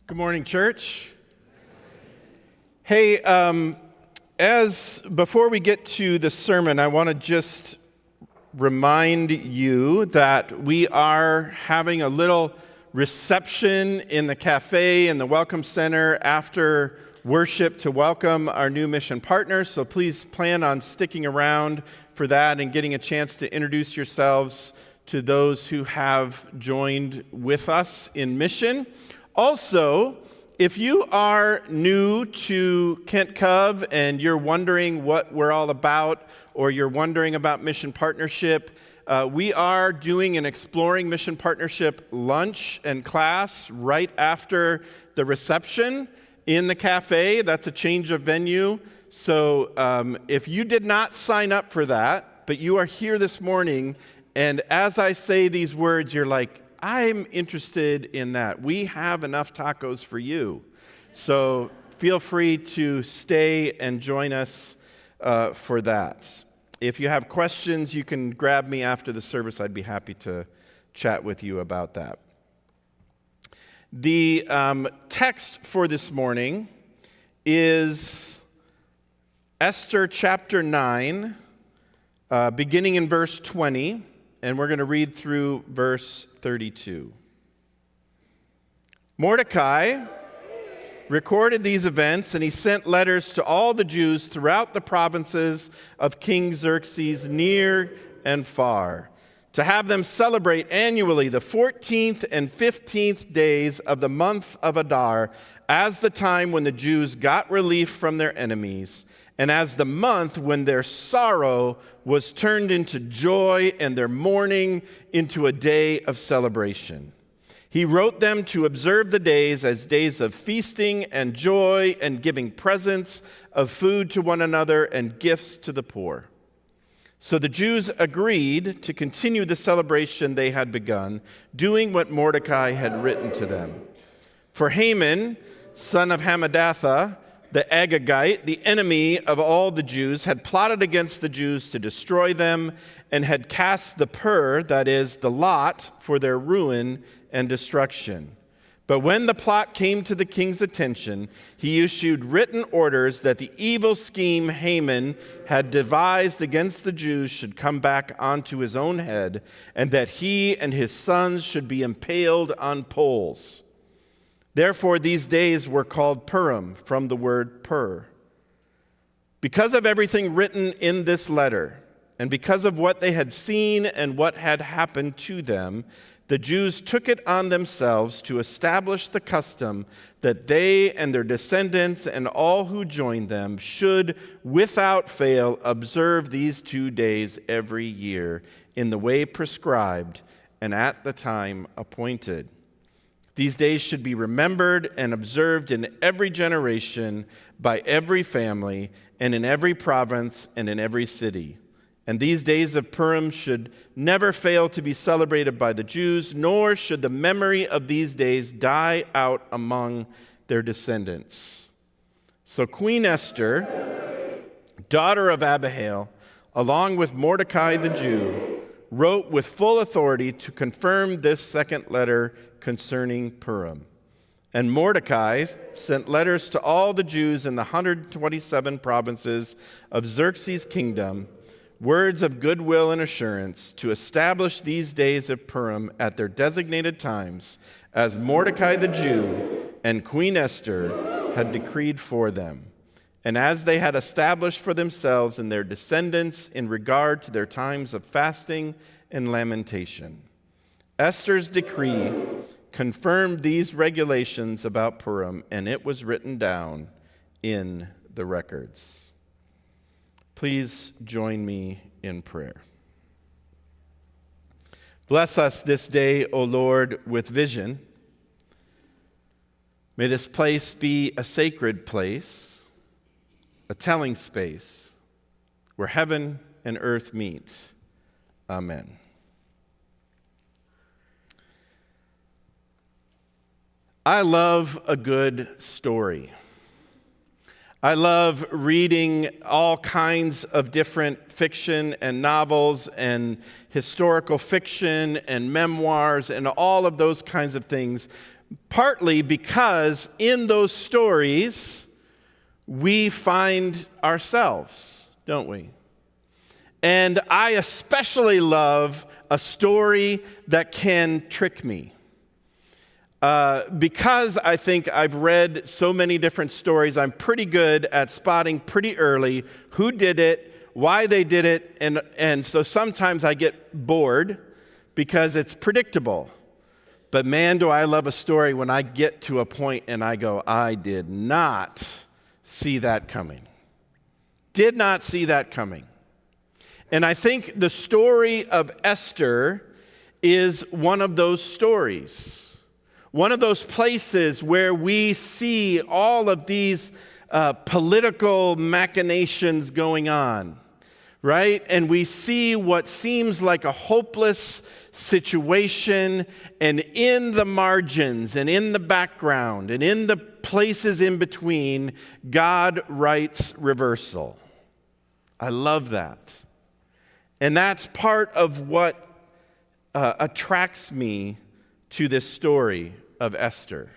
Good morning, church. Hey, before we get to the sermon, I want to just remind you that we are having a little reception in the cafe and the Welcome Center after worship to welcome our new mission partners. So please plan on sticking around for that and getting a chance to introduce yourselves to those who have joined with us in mission. Also, if you are new to Kent Cove and you're wondering what we're all about, or you're wondering about Mission Partnership, we are doing an Exploring Mission Partnership lunch and class right after the reception in the cafe. That's a change of venue. So if you did not sign up for that, but you are here this morning, and as I say these words, you're like, I'm interested in that. We have enough tacos for you. So feel free to stay and join us for that. If you have questions, you can grab me after the service. I'd be happy to chat with you about that. The text for this morning is Esther chapter 9, beginning in verse 20. And we're going to read through verse 32. Mordecai recorded these events, and he sent letters to all the Jews throughout the provinces of King Xerxes, near and far, to have them celebrate annually the 14th and 15th days of the month of Adar, as the time when the Jews got relief from their enemies, and as the month when their sorrow was turned into joy and their mourning into a day of celebration. He wrote them to observe the days as days of feasting and joy and giving presents of food to one another and gifts to the poor. So the Jews agreed to continue the celebration they had begun, doing what Mordecai had written to them. For Haman, son of Hammedatha, the Agagite, the enemy of all the Jews, had plotted against the Jews to destroy them and had cast the pur, that is, the lot, for their ruin and destruction. But when the plot came to the king's attention, he issued written orders that the evil scheme Haman had devised against the Jews should come back onto his own head, and that he and his sons should be impaled on poles. Therefore, these days were called Purim, from the word pur. Because of everything written in this letter, and because of what they had seen and what had happened to them, the Jews took it on themselves to establish the custom that they and their descendants and all who joined them should, without fail, observe these 2 days every year in the way prescribed and at the time appointed. These days should be remembered and observed in every generation, by every family, and in every province and in every city. And these days of Purim should never fail to be celebrated by the Jews, nor should the memory of these days die out among their descendants. So Queen Esther, daughter of Abihail, along with Mordecai the Jew, wrote with full authority to confirm this second letter concerning Purim. And Mordecai sent letters to all the Jews in the 127 provinces of Xerxes' kingdom, words of goodwill and assurance, to establish these days of Purim at their designated times, as Mordecai the Jew and Queen Esther had decreed for them, and as they had established for themselves and their descendants in regard to their times of fasting and lamentation. Esther's decree confirmed these regulations about Purim, and it was written down in the records. Please join me in prayer. Bless us this day, O Lord, with vision. May this place be a sacred place, a telling space where heaven and earth meet. Amen. I love a good story. I love reading all kinds of different fiction and novels and historical fiction and memoirs and all of those kinds of things. partly because in those stories, we find ourselves, don't we? And I especially love a story that can trick me. Because I think I've read so many different stories, I'm pretty good at spotting pretty early who did it, why they did it, and so sometimes I get bored because it's predictable. But man, do I love a story when I get to a point and I go, I did not see that coming. Did not see that coming. And I think the story of Esther is one of those stories. One of those places where we see all of these political machinations going on, right? And we see what seems like a hopeless situation, and in the margins and in the background and in the places in between, God writes reversal. I love that. And that's part of what attracts me to this story of Esther.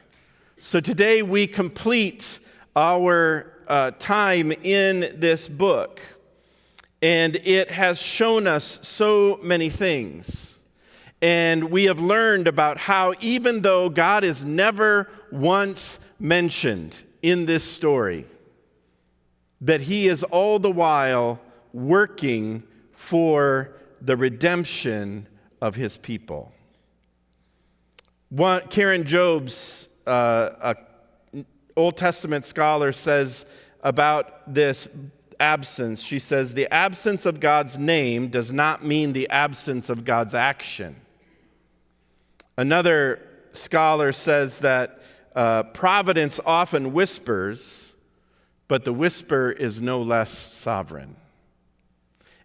So today we complete our time in this book, and it has shown us so many things. And we have learned about how even though God is never once mentioned in this story, that he is all the while working for the redemption of his people. Karen Jobes, an Old Testament scholar, says about this absence, she says, the absence of God's name does not mean the absence of God's action. Another scholar says that providence often whispers, but the whisper is no less sovereign.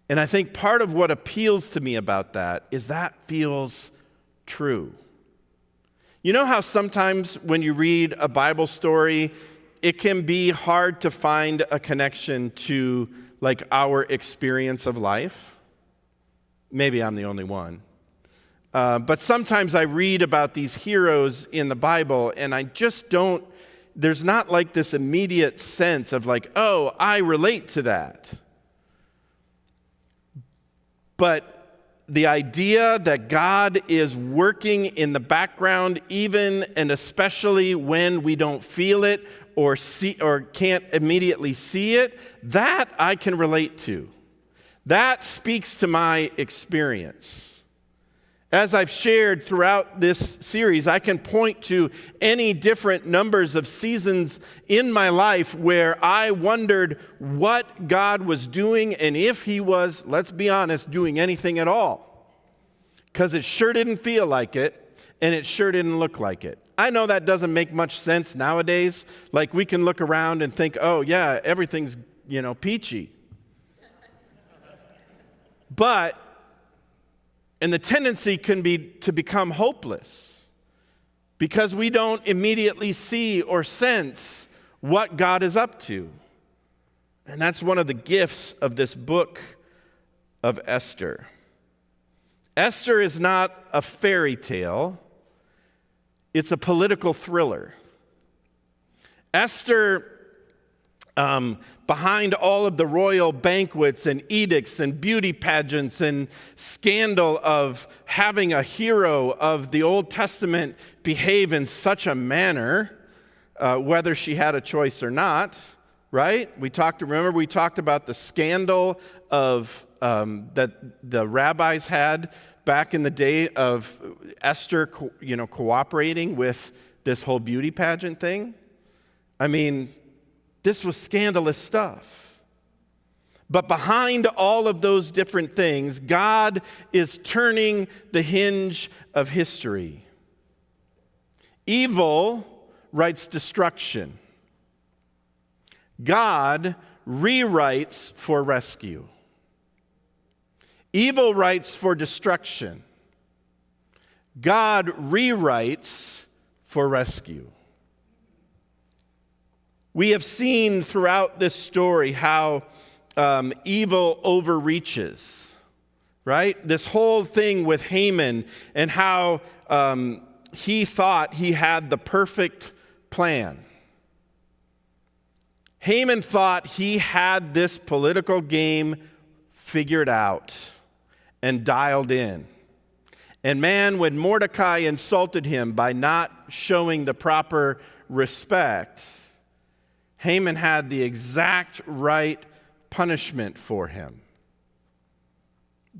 And I think part of what appeals to me about that is that feels true. You know how sometimes when you read a Bible story, it can be hard to find a connection to like our experience of life? Maybe I'm the only one. But sometimes I read about these heroes in the Bible and I just don't, there's not like this immediate sense of like, oh, I relate to that. But the idea that God is working in the background, even and especially when we don't feel it or see or can't immediately see it, that I can relate to. That speaks to my experience. As I've shared throughout this series, I can point to any different numbers of seasons in my life where I wondered what God was doing and if he was, let's be honest, doing anything at all. Because it sure didn't feel like it, and it sure didn't look like it. I know that doesn't make much sense nowadays. Like we can look around and think, oh yeah, everything's, peachy. And the tendency can be to become hopeless because we don't immediately see or sense what God is up to. And that's one of the gifts of this book of Esther. Esther is not a fairy tale. It's a political thriller. Esther, behind all of the royal banquets and edicts and beauty pageants and scandal of having a hero of the Old Testament behave in such a manner, whether she had a choice or not, right? Remember we talked about the scandal of that the rabbis had back in the day of Esther, cooperating with this whole beauty pageant thing. I mean, this was scandalous stuff. But behind all of those different things, God is turning the hinge of history. Evil writes destruction. God rewrites for rescue. Evil writes for destruction. God rewrites for rescue. We have seen throughout this story how evil overreaches, right? This whole thing with Haman and how he thought he had the perfect plan. Haman thought he had this political game figured out and dialed in. And man, when Mordecai insulted him by not showing the proper respect, Haman had the exact right punishment for him.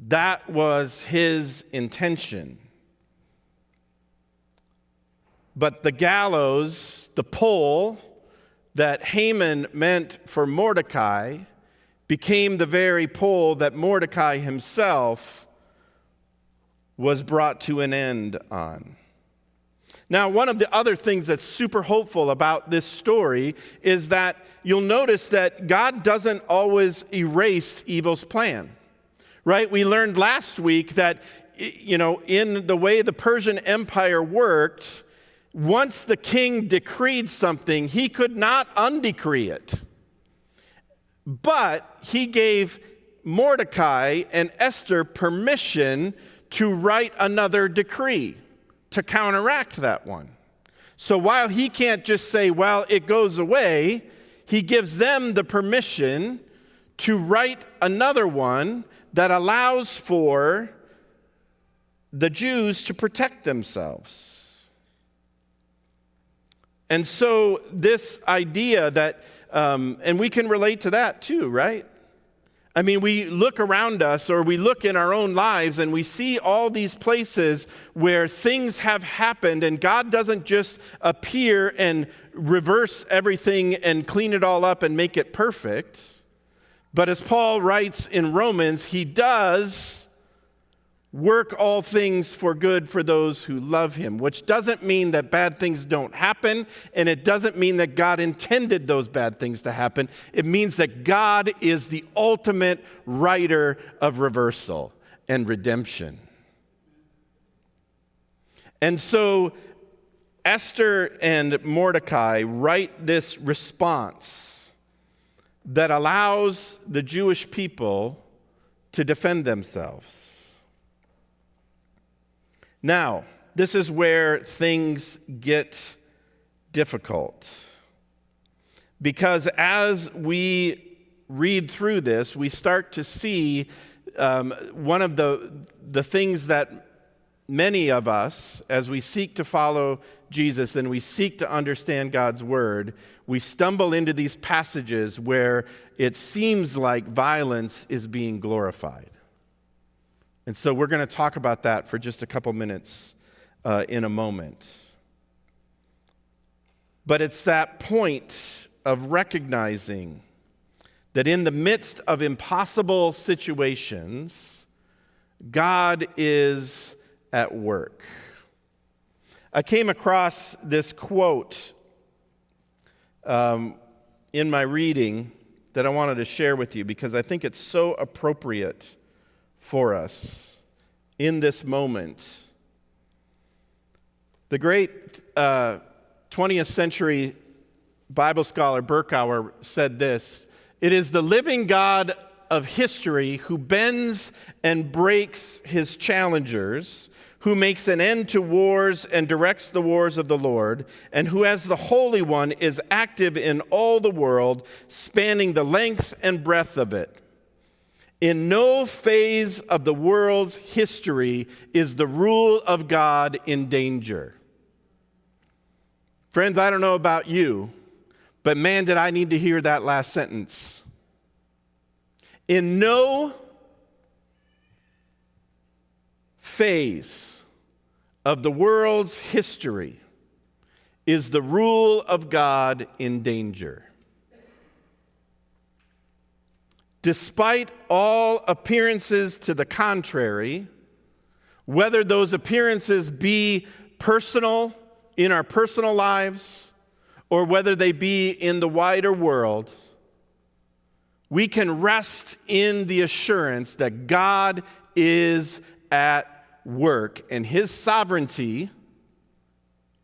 That was his intention. But the gallows, the pole that Haman meant for Mordecai, became the very pole that Mordecai himself was brought to an end on. Now, one of the other things that's super hopeful about this story is that you'll notice that God doesn't always erase evil's plan, right? We learned last week that, in the way the Persian Empire worked, once the king decreed something, he could not undecree it. But he gave Mordecai and Esther permission to write another decree to counteract that one. So while he can't just say, well, it goes away, he gives them the permission to write another one that allows for the Jews to protect themselves. And so this idea that, and we can relate to that too, right? I mean, we look around us or we look in our own lives and we see all these places where things have happened and God doesn't just appear and reverse everything and clean it all up and make it perfect. But as Paul writes in Romans, he does work all things for good for those who love him, which doesn't mean that bad things don't happen, and it doesn't mean that God intended those bad things to happen. It means that God is the ultimate writer of reversal and redemption. And so Esther and Mordecai write this response that allows the Jewish people to defend themselves. Now, this is where things get difficult. Because as we read through this, we start to see one of the things that many of us, as we seek to follow Jesus and we seek to understand God's word, we stumble into these passages where it seems like violence is being glorified. And so we're going to talk about that for just a couple minutes in a moment. But it's that point of recognizing that in the midst of impossible situations, God is at work. I came across this quote in my reading that I wanted to share with you because I think it's so appropriate for us in this moment. The great 20th century Bible scholar Berkouwer said this: "It is the living God of history who bends and breaks his challengers, who makes an end to wars and directs the wars of the Lord, and who as the Holy One is active in all the world, spanning the length and breadth of it. In no phase of the world's history is the rule of God in danger." Friends, I don't know about you, but man, did I need to hear that last sentence. In no phase of the world's history is the rule of God in danger. Despite all appearances to the contrary, whether those appearances be personal, in our personal lives, or whether they be in the wider world, we can rest in the assurance that God is at work and his sovereignty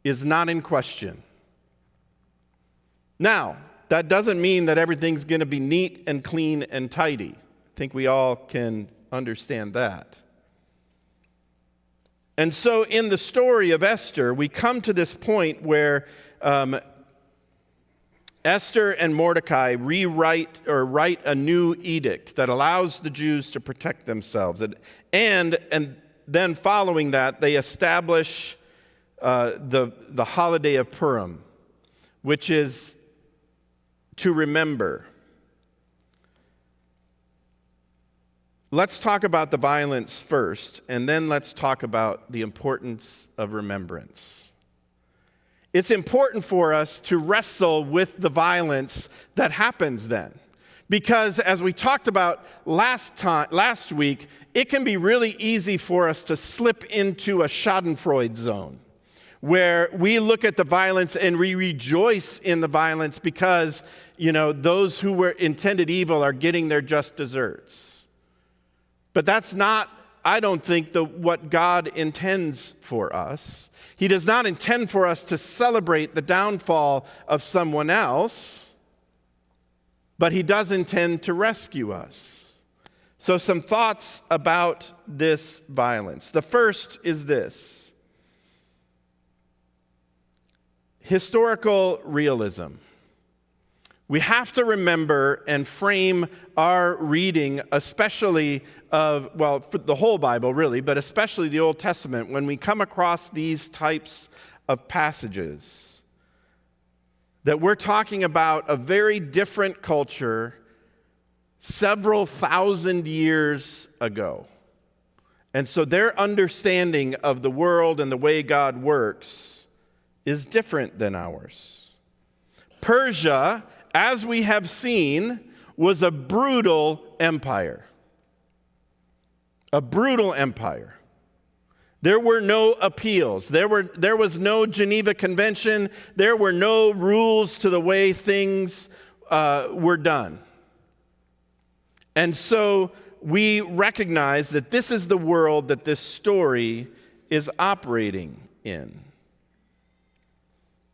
is not in question. Now, that doesn't mean that everything's going to be neat and clean and tidy. I think we all can understand that. And so in the story of Esther, we come to this point where Esther and Mordecai write a new edict that allows the Jews to protect themselves. And then following that, they establish the holiday of Purim, which is to remember. Let's talk about the violence first, and then let's talk about the importance of remembrance. It's important for us to wrestle with the violence that happens then. Because as we talked about last week, it can be really easy for us to slip into a schadenfreude zone, where we look at the violence and we rejoice in the violence because, those who were intended evil are getting their just deserts. But that's not, I don't think, what God intends for us. He does not intend for us to celebrate the downfall of someone else, but he does intend to rescue us. So some thoughts about this violence. The first is this: historical realism. We have to remember and frame our reading, especially for the whole Bible really, but especially the Old Testament, when we come across these types of passages, that we're talking about a very different culture several thousand years ago. And so their understanding of the world and the way God works is different than ours. Persia, as we have seen, was a brutal empire. A brutal empire. There were no appeals. There was no Geneva Convention. There were no rules to the way things were done. And so we recognize that this is the world that this story is operating in.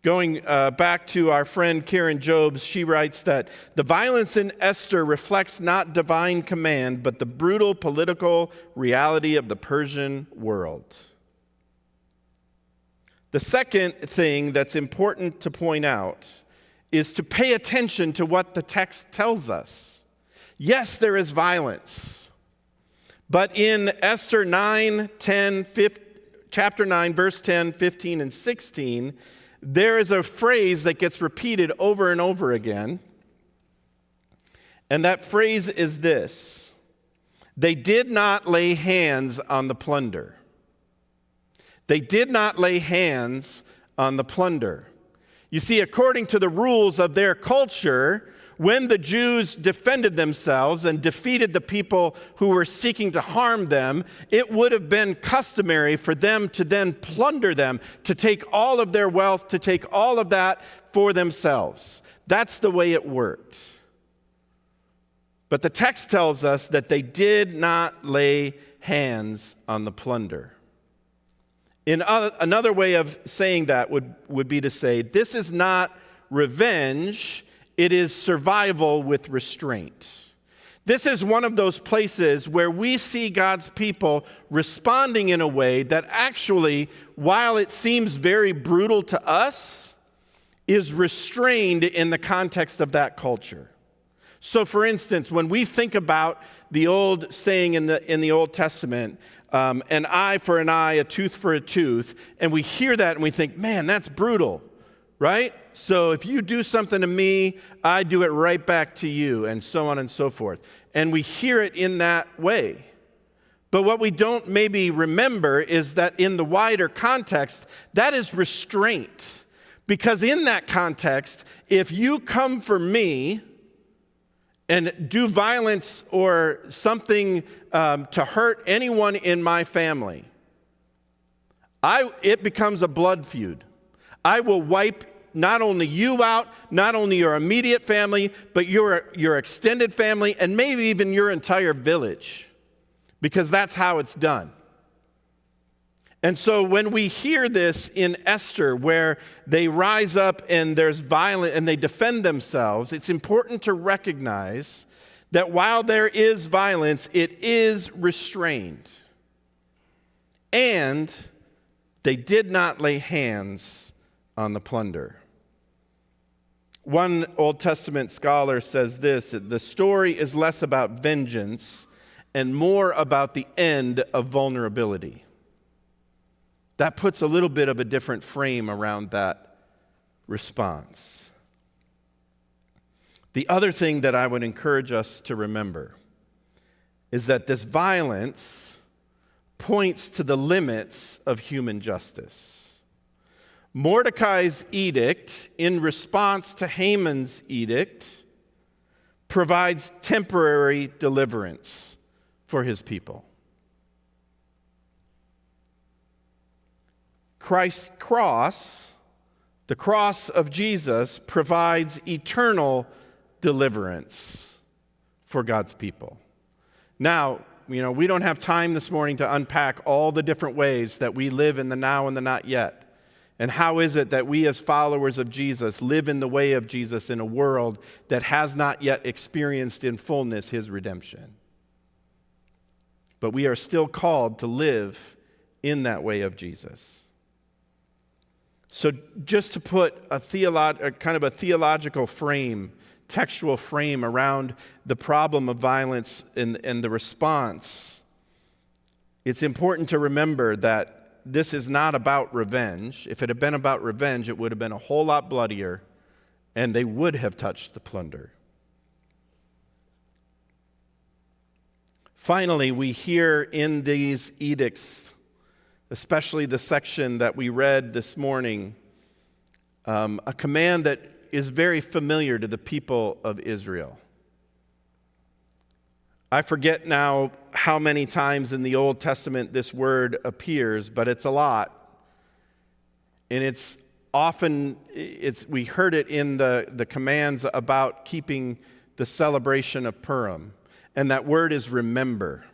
Going back to our friend Karen Jobes, she writes that the violence in Esther reflects not divine command, but the brutal political reality of the Persian world. The second thing that's important to point out is to pay attention to what the text tells us. Yes, there is violence, but in Esther chapter 9, verse 10, 15, and 16, there is a phrase that gets repeated over and over again, and that phrase is this: they did not lay hands on the plunder. They did not lay hands on the plunder. You see, according to the rules of their culture, when the Jews defended themselves and defeated the people who were seeking to harm them, it would have been customary for them to then plunder them, to take all of their wealth, to take all of that for themselves. That's the way it worked. But the text tells us that they did not lay hands on the plunder. Another way of saying that would be to say, this is not revenge, it is survival with restraint. This is one of those places where we see God's people responding in a way that actually, while it seems very brutal to us, is restrained in the context of that culture. So for instance, when we think about the old saying in the Old Testament, an eye for an eye, a tooth for a tooth, and we hear that and we think, man, that's brutal, right? So if you do something to me, I do it right back to you, and so on and so forth. And we hear it in that way. But what we don't maybe remember is that in the wider context, that is restraint. Because in that context, if you come for me and do violence or something to hurt anyone in my family, it becomes a blood feud. I will wipe not only you out, not only your immediate family, but your extended family, and maybe even your entire village, because that's how it's done. And so when we hear this in Esther, where they rise up and there's violence and they defend themselves, it's important to recognize that while there is violence, it is restrained. And they did not lay hands on the plunder. One Old Testament scholar says this: the story is less about vengeance and more about the end of vulnerability. That puts a little bit of a different frame around that response. The other thing that I would encourage us to remember is that this violence points to the limits of human justice. Mordecai's edict, in response to Haman's edict, provides temporary deliverance for his people. Christ's cross, the cross of Jesus, provides eternal deliverance for God's people. Now, we don't have time this morning to unpack all the different ways that we live in the now and the not yet. And how is it that we as followers of Jesus live in the way of Jesus in a world that has not yet experienced in fullness his redemption? But we are still called to live in that way of Jesus. So just to put a kind of a theological frame, textual frame around the problem of violence and the response, it's important to remember that this is not about revenge. If it had been about revenge, it would have been a whole lot bloodier, and they would have touched the plunder. Finally, we hear in these edicts, especially the section that we read this morning, a command that is very familiar to the people of Israel. I forget now how many times in the Old Testament this word appears, but it's a lot. And it's often, we heard it in the commands about keeping the celebration of Purim. And that word is remember.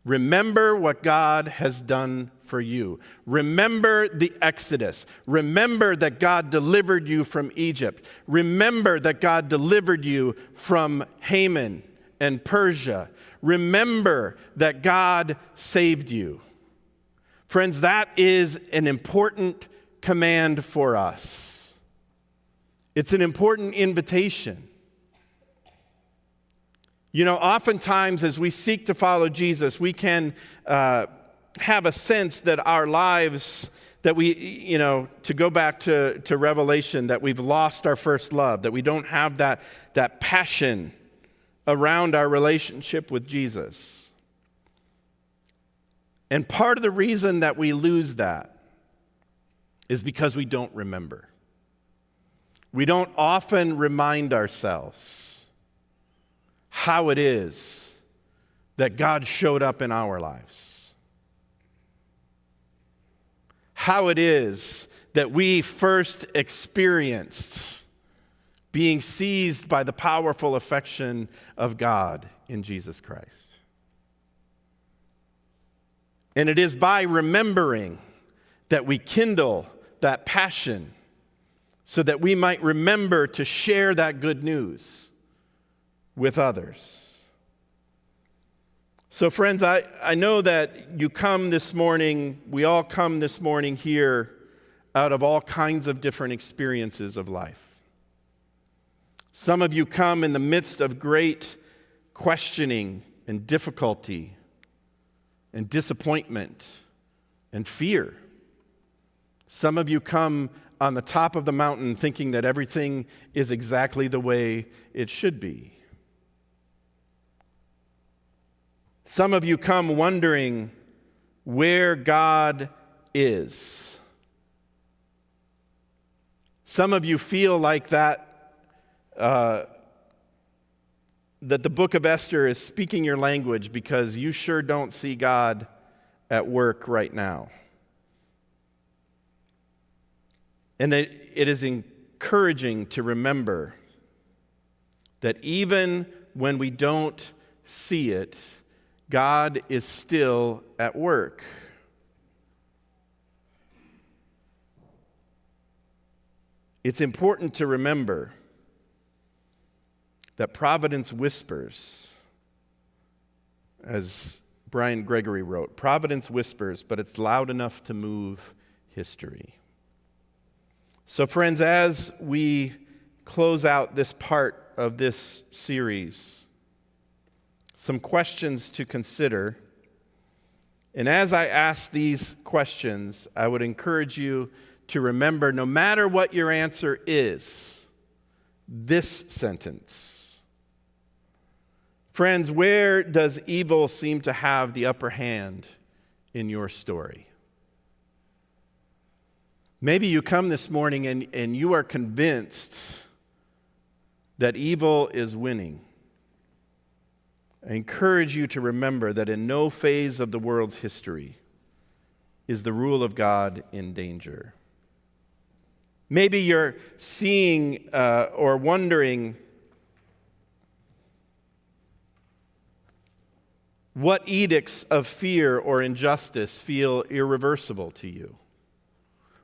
Remember what God has done for you. Remember the Exodus. Remember that God delivered you from Egypt. Remember that God delivered you from Haman and Persia. Remember that God saved you. Friends, that is an important command for us. It's an important invitation. Oftentimes as we seek to follow Jesus, we can have a sense that our lives, that we, to go back to Revelation, that we've lost our first love, that we don't have that passion around our relationship with Jesus. And part of the reason that we lose that is because we don't remember. We don't often remind ourselves how it is that God showed up in our lives. How it is that we first experienced being seized by the powerful affection of God in Jesus Christ. And it is by remembering that we kindle that passion so that we might remember to share that good news with others. So friends, I know that you come this morning, we all come this morning here out of all kinds of different experiences of life. Some of you come in the midst of great questioning and difficulty and disappointment and fear. Some of you come on the top of the mountain thinking that everything is exactly the way it should be. Some of you come wondering where God is. Some of you feel like that the book of Esther is speaking your language because you sure don't see God at work right now. And it is encouraging to remember that even when we don't see it, God is still at work. It's important to remember that providence whispers, as Brian Gregory wrote, "Providence whispers, but it's loud enough to move history." So friends, as we close out this part of this series, some questions to consider. And as I ask these questions, I would encourage you to remember, no matter what your answer is, this sentence. Friends, where does evil seem to have the upper hand in your story? Maybe you come this morning and you are convinced that evil is winning. I encourage you to remember that in no phase of the world's history is the rule of God in danger. Maybe you're seeing or wondering what edicts of fear or injustice feel irreversible to you.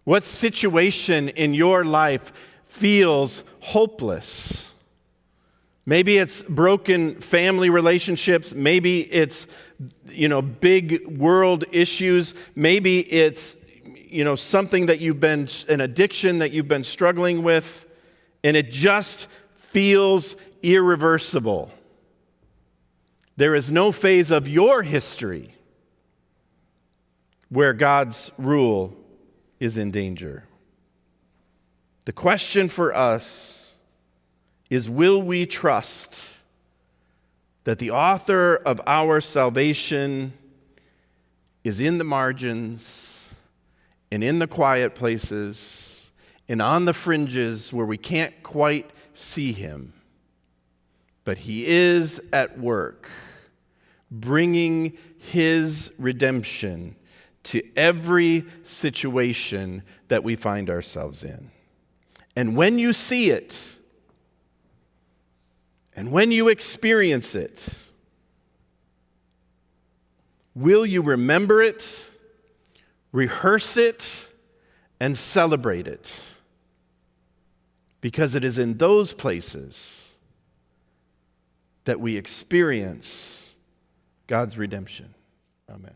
What situation in your life feels hopeless? Maybe it's broken family relationships. Maybe it's, big world issues. Maybe it's, something that an addiction that you've been struggling with, and it just feels irreversible. There is no phase of your history where God's rule is in danger. The question for us is, will we trust that the author of our salvation is in the margins and in the quiet places and on the fringes where we can't quite see him, but he is at work bringing his redemption to every situation that we find ourselves in. And when you see it, and when you experience it, will you remember it, rehearse it, and celebrate it? Because it is in those places that we experience God's redemption. Amen.